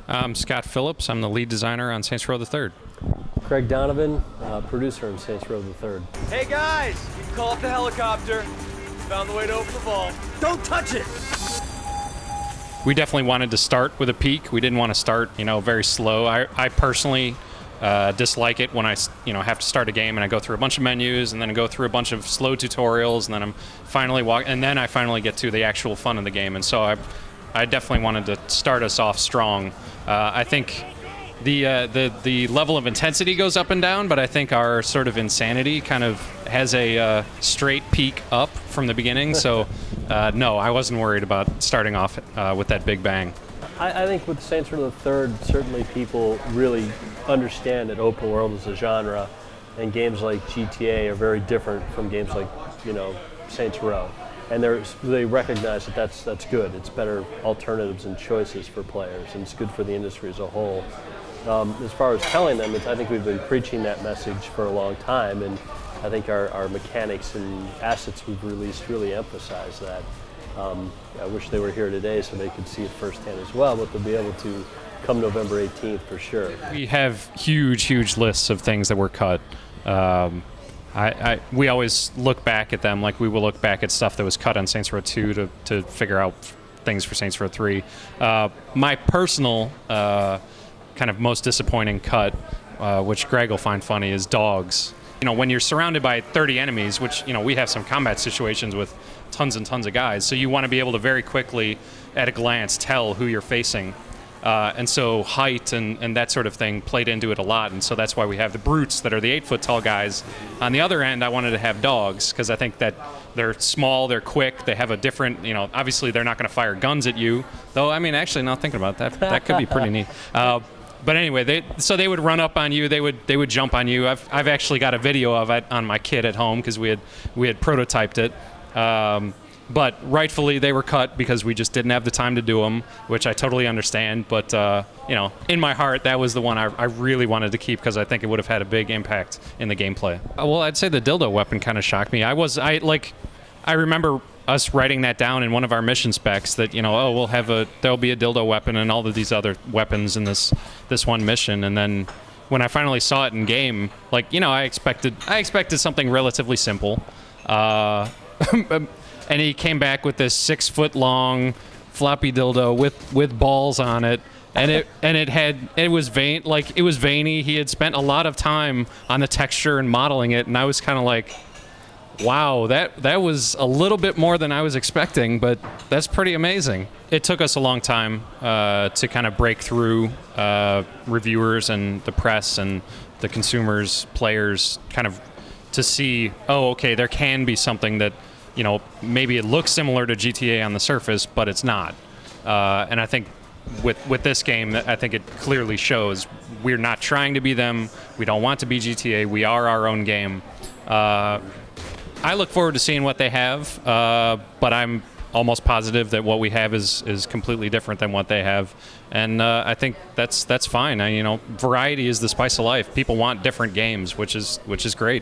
I'm Scott Phillips. I'm the lead designer on Saints Row the Third. Craig Donovan, producer on Saints Row the Third. Hey guys, you can call up the helicopter. Found the way to open the vault. Don't touch it! We definitely wanted to start with a peak. We didn't want to start, very slow. I personally dislike it when I, have to start a game and I go through a bunch of menus and then I go through a bunch of slow tutorials and then I'm finally I finally get to the actual fun of the game. And so I definitely wanted to start us off strong. I think the level of intensity goes up and down, but I think our sort of insanity kind of has a straight peak up from the beginning. So no, I wasn't worried about starting off with that big bang. I think with Saints Row the Third, certainly people really understand that open world is a genre, and games like GTA are very different from games like Saints Row, and they recognize that that's good. It's better alternatives and choices for players, and it's good for the industry as a whole. As far as telling them, I think we've been preaching that message for a long time, and I think our mechanics and assets we've released really emphasize that. I wish they were here today so they could see it firsthand as well, but they'll be able to come November 18th for sure. We have huge lists of things that were cut. We always look back at them like we will look back at stuff that was cut on Saints Row 2 to figure out things for Saints Row 3. My personal kind of most disappointing cut, which Greg will find funny, is dogs. When you're surrounded by 30 enemies, which, we have some combat situations with tons and tons of guys, so you want to be able to very quickly, at a glance, tell who you're facing. And so height and that sort of thing played into it a lot, and so that's why we have the brutes that are the 8-foot-tall guys. On the other end, I wanted to have dogs, because I think that they're small, they're quick, they have a different, obviously they're not going to fire guns at you, though, actually, now thinking about that, that could be pretty neat. But anyway, they would run up on you. They would jump on you. I've actually got a video of it on my kit at home because we had prototyped it. But rightfully they were cut because we just didn't have the time to do them, which I totally understand. But in my heart, that was the one I really wanted to keep because I think it would have had a big impact in the gameplay. Well, I'd say the dildo weapon kind of shocked me. I remember us writing that down in one of our mission specs that there'll be a dildo weapon and all of these other weapons in this one mission, and then when I finally saw it in game, I expected something relatively simple, and he came back with this 6-foot-long floppy dildo with balls on it, and it was veiny. He had spent a lot of time on the texture and modeling it, and I was kind of like, wow, that was a little bit more than I was expecting, but that's pretty amazing. It took us a long time to kind of break through reviewers and the press and the consumers, players, kind of to see, oh, okay, there can be something that, maybe it looks similar to GTA on the surface, but it's not. And I think with this game, I think it clearly shows we're not trying to be them. We don't want to be GTA. We are our own game. I look forward to seeing what they have, but I'm almost positive that what we have is completely different than what they have, and I think that's fine. Variety is the spice of life. People want different games, which is great.